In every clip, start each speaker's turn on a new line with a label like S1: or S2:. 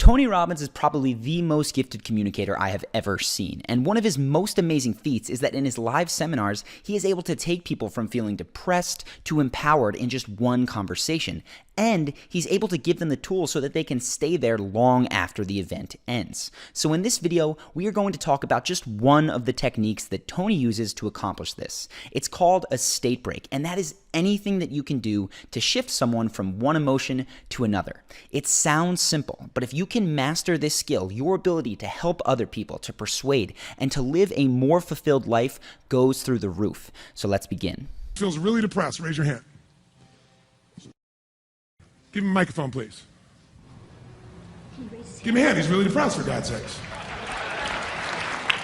S1: Tony Robbins is probably the most gifted communicator I have ever seen, and one of his most amazing feats is that in his live seminars, he is able to take people from feeling depressed to empowered in just one conversation, and he's able to give them the tools so that they can stay there long after the event ends. So in this video, we are going to talk about just one of the techniques that Tony uses to accomplish this. It's called a state break, and that is anything that you can do to shift someone from one emotion to another. It sounds simple, but if you can master this skill, your ability to help other people, to persuade, and to live a more fulfilled life goes through the roof. So let's begin.
S2: Feels really depressed. Raise your hand. Give him a microphone, please. Give him a hand. He's really depressed, for God's sakes.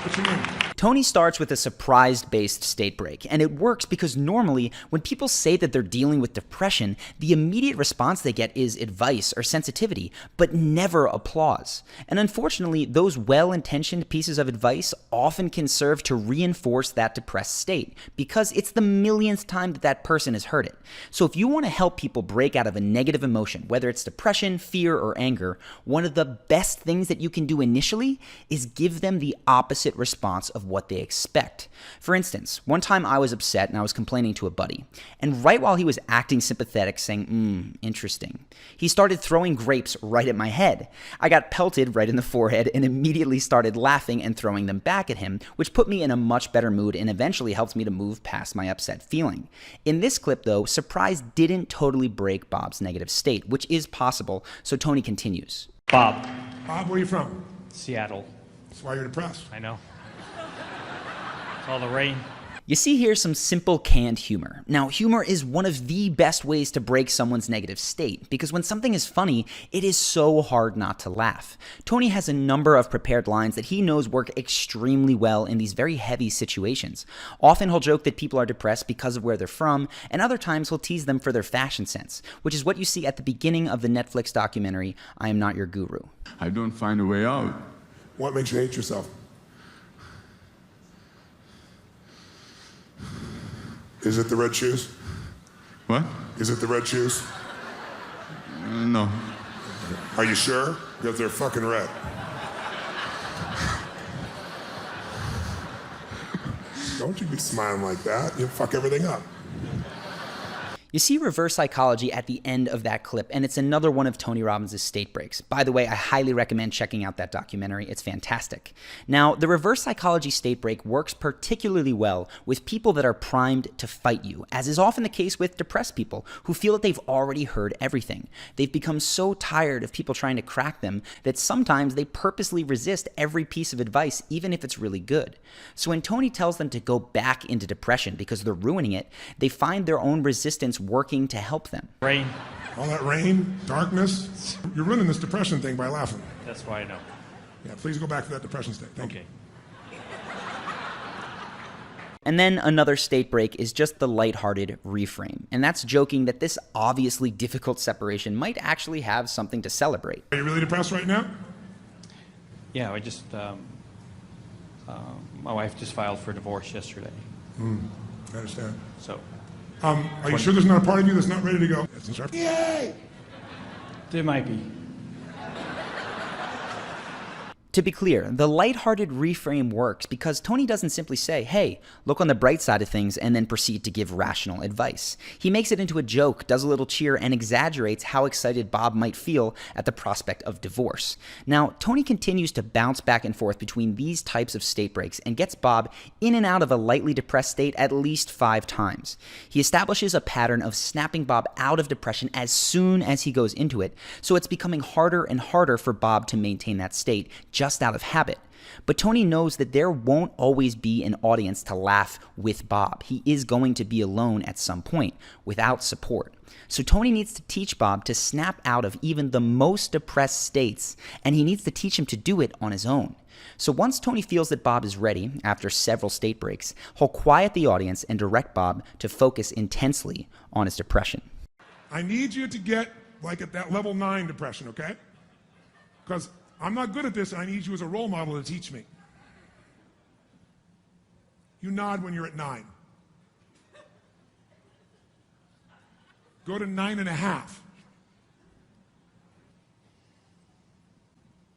S2: What's your name?
S1: Tony starts with a surprise-based state break, and it works because normally when people say that they're dealing with depression, the immediate response they get is advice or sensitivity, but never applause. And unfortunately, those well-intentioned pieces of advice often can serve to reinforce that depressed state because it's the millionth time that that person has heard it. So if you want to help people break out of a negative emotion, whether it's depression, fear, or anger, one of the best things that you can do initially is give them the opposite response of what they expect. For instance, one time I was upset and I was complaining to a buddy, and right while he was acting sympathetic, saying, interesting, he started throwing grapes right at my head. I got pelted right in the forehead and immediately started laughing and throwing them back at him, which put me in a much better mood and eventually helped me to move past my upset feeling. In this clip though, surprise didn't totally break Bob's negative state, which is possible, so Tony continues.
S3: Bob.
S2: Bob, where are you from?
S3: Seattle.
S2: That's why you're depressed.
S3: I know. All the rain.
S1: You see here some simple canned humor. Now, humor is one of the best ways to break someone's negative state, because when something is funny, it is so hard not to laugh. Tony has a number of prepared lines that he knows work extremely well in these very heavy situations. Often he'll joke that people are depressed because of where they're from, and other times he'll tease them for their fashion sense, which is what you see at the beginning of the Netflix documentary, I Am Not Your Guru.
S4: I don't find a way out.
S2: What makes you hate yourself? Is it the red shoes?
S4: What?
S2: Is it the red shoes?
S4: No.
S2: Are you sure? Because they're fucking red. Don't you be smiling like that. You'll fuck everything up.
S1: You see reverse psychology at the end of that clip, and it's another one of Tony Robbins' state breaks. By the way, I highly recommend checking out that documentary. It's fantastic. Now, the reverse psychology state break works particularly well with people that are primed to fight you, as is often the case with depressed people who feel that they've already heard everything. They've become so tired of people trying to crack them that sometimes they purposely resist every piece of advice, even if it's really good. So when Tony tells them to go back into depression because they're ruining it, they find their own resistance working to help them.
S3: Rain.
S2: All that rain, darkness. You're ruining this depression thing by laughing.
S3: That's why I know.
S2: Yeah, please go back to that depression state. Thank you.
S1: And then another state break is just the lighthearted reframe. And that's joking that this obviously difficult separation might actually have something to celebrate.
S2: Are you really depressed right now?
S3: Yeah, I just, my wife just filed for divorce yesterday.
S2: I understand.
S3: So.
S2: Are you sure there's not a part of you that's not ready to go? Yay!
S3: There might be.
S1: To be clear, the lighthearted reframe works because Tony doesn't simply say, hey, look on the bright side of things, and then proceed to give rational advice. He makes it into a joke, does a little cheer, and exaggerates how excited Bob might feel at the prospect of divorce. Now, Tony continues to bounce back and forth between these types of state breaks and gets Bob in and out of a lightly depressed state at least 5 times. He establishes a pattern of snapping Bob out of depression as soon as he goes into it, so it's becoming harder and harder for Bob to maintain that state just out of habit. But Tony knows that there won't always be an audience to laugh with Bob. He is going to be alone at some point without support. So Tony needs to teach Bob to snap out of even the most depressed states, and he needs to teach him to do it on his own. So once Tony feels that Bob is ready, after several state breaks, he'll quiet the audience and direct Bob to focus intensely on his depression.
S2: I need you to get like at that level 9 depression, okay? Because I'm not good at this, and I need you as a role model to teach me. You nod when you're at 9. Go to 9.5.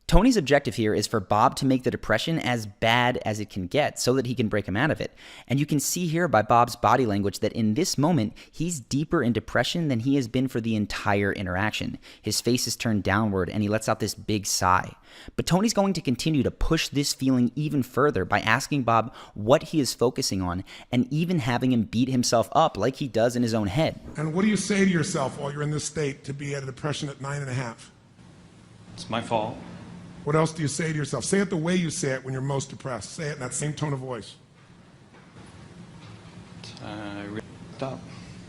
S1: Tony's objective here is for Bob to make the depression as bad as it can get so that he can break him out of it. And you can see here by Bob's body language that in this moment, he's deeper in depression than he has been for the entire interaction. His face is turned downward and he lets out this big sigh. But Tony's going to continue to push this feeling even further by asking Bob what he is focusing on and even having him beat himself up like he does in his own head.
S2: And what do you say to yourself while you're in this state to be at a depression at 9.5?
S3: It's my fault.
S2: What else do you say to yourself? Say it the way you say it when you're most depressed. Say it in that same tone of voice.
S3: Stop.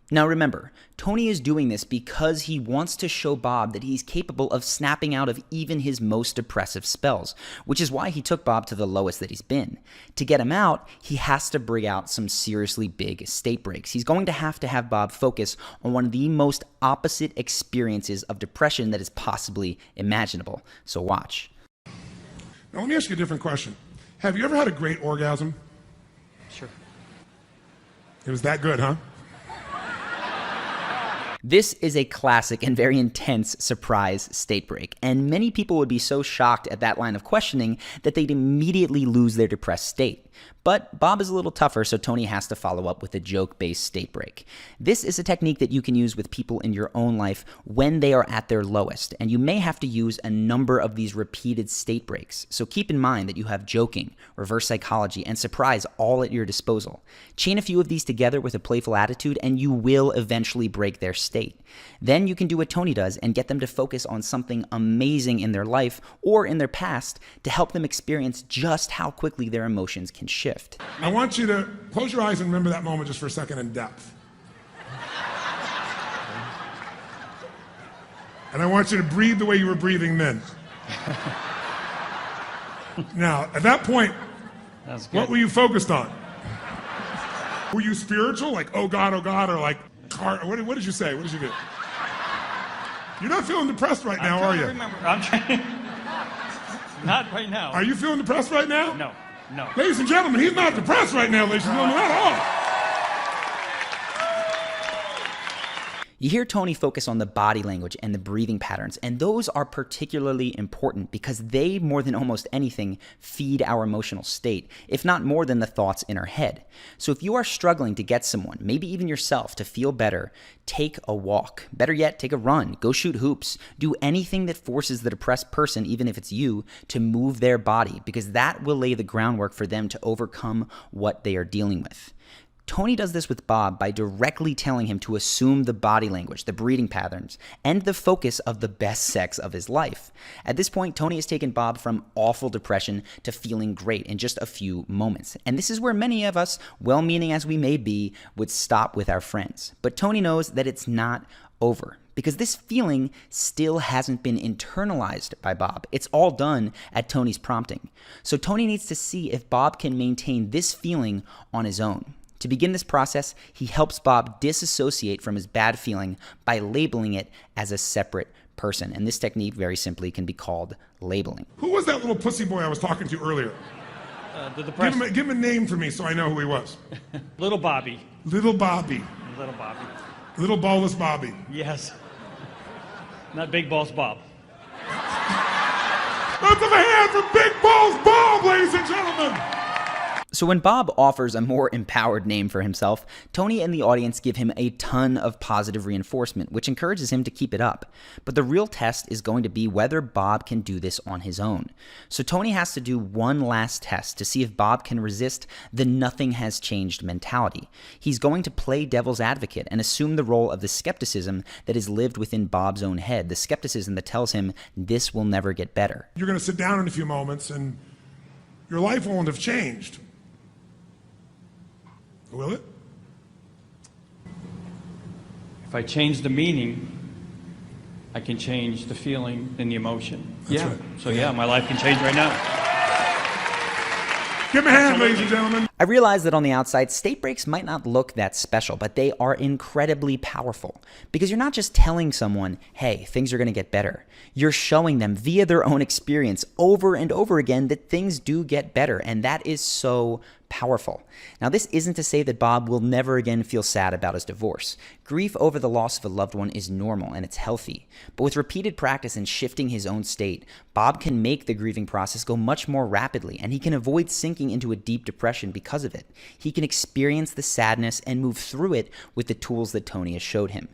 S1: Now remember, Tony is doing this because he wants to show Bob that he's capable of snapping out of even his most depressive spells, which is why he took Bob to the lowest that he's been. To get him out, he has to bring out some seriously big state breaks. He's going to have Bob focus on one of the most opposite experiences of depression that is possibly imaginable. So watch.
S2: Now let me ask you a different question. Have you ever had a great orgasm?
S3: Sure.
S2: It was that good, huh?
S1: This is a classic and very intense surprise state break, and many people would be so shocked at that line of questioning that they'd immediately lose their depressed state. But Bob is a little tougher, so Tony has to follow up with a joke-based state break. This is a technique that you can use with people in your own life when they are at their lowest, and you may have to use a number of these repeated state breaks. So keep in mind that you have joking, reverse psychology, and surprise all at your disposal. Chain a few of these together with a playful attitude, and you will eventually break their state. Then you can do what Tony does and get them to focus on something amazing in their life or in their past to help them experience just how quickly their emotions can shift.
S2: I want you to close your eyes and remember that moment just for a second in depth. And I want you to breathe the way you were breathing then. Now, at that point, what were you focused on? Were you spiritual, like, oh God, or like, what did you say? What did you do? You're not feeling depressed right now, are you?
S3: I'm trying. Not right now.
S2: Are you feeling depressed right now?
S3: No. No.
S2: Ladies and gentlemen, he's not depressed right now, ladies and gentlemen, not at all.
S1: You hear Tony focus on the body language and the breathing patterns, and those are particularly important because they, more than almost anything, feed our emotional state, if not more than the thoughts in our head. So if you are struggling to get someone, maybe even yourself, to feel better, take a walk. Better yet, take a run, go shoot hoops, do anything that forces the depressed person, even if it's you, to move their body, because that will lay the groundwork for them to overcome what they are dealing with. Tony does this with Bob by directly telling him to assume the body language, the breathing patterns, and the focus of the best sex of his life. At this point, Tony has taken Bob from awful depression to feeling great in just a few moments. And this is where many of us, well-meaning as we may be, would stop with our friends. But Tony knows that it's not over, because this feeling still hasn't been internalized by Bob. It's all done at Tony's prompting. So Tony needs to see if Bob can maintain this feeling on his own. To begin this process, he helps Bob disassociate from his bad feeling by labeling it as a separate person. And this technique, very simply, can be called labeling.
S2: Who was that little pussy boy I was talking to earlier? Give him a name for me so I know who he was.
S3: Little Bobby.
S2: Little Bobby.
S3: Little Bobby.
S2: Little ballless Bobby.
S3: Yes. Not Big Balls Bob.
S2: Let's have a hand for Big Balls Bob, ladies and gentlemen.
S1: So when Bob offers a more empowered name for himself, Tony and the audience give him a ton of positive reinforcement, which encourages him to keep it up. But the real test is going to be whether Bob can do this on his own. So Tony has to do one last test to see if Bob can resist the nothing has changed mentality. He's going to play devil's advocate and assume the role of the skepticism that is lived within Bob's own head, the skepticism that tells him this will never get better.
S2: You're going to sit down in a few moments and your life won't have changed. Will it?
S3: If I change the meaning, I can change the feeling and the emotion.
S2: That's right.
S3: So my life can change right now.
S2: Give him a hand, ladies and gentlemen.
S1: I realize that on the outside, state breaks might not look that special, but they are incredibly powerful because you're not just telling someone, hey, things are going to get better. You're showing them via their own experience over and over again that things do get better, and that is so powerful. Now, this isn't to say that Bob will never again feel sad about his divorce. Grief over the loss of a loved one is normal and it's healthy. But with repeated practice and shifting his own state, Bob can make the grieving process go much more rapidly, and he can avoid sinking into a deep depression because of it. He can experience the sadness and move through it with the tools that Tony has showed him.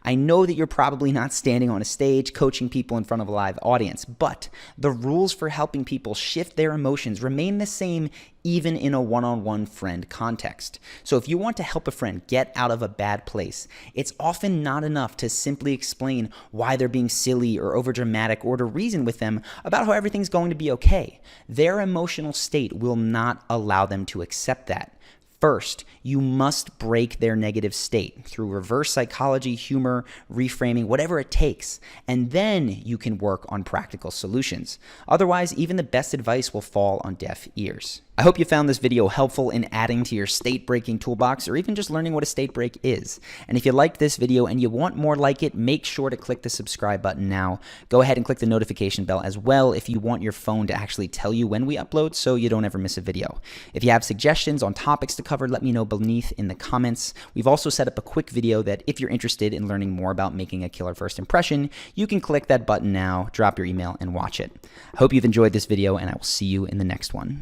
S1: I know that you're probably not standing on a stage coaching people in front of a live audience, but the rules for helping people shift their emotions remain the same even in a one-on-one friend context. So if you want to help a friend get out of a bad place, it's often not enough to simply explain why they're being silly or overdramatic, or to reason with them about how everything's going to be okay. Their emotional state will not allow them to accept that. First, you must break their negative state through reverse psychology, humor, reframing, whatever it takes, and then you can work on practical solutions. Otherwise, even the best advice will fall on deaf ears. I hope you found this video helpful in adding to your state breaking toolbox, or even just learning what a state break is. And if you liked this video and you want more like it, make sure to click the subscribe button now. Go ahead and click the notification bell as well if you want your phone to actually tell you when we upload so you don't ever miss a video. If you have suggestions on topics to cover, let me know beneath in the comments. We've also set up a quick video that if you're interested in learning more about making a killer first impression, you can click that button now, drop your email, and watch it. I hope you've enjoyed this video, and I will see you in the next one.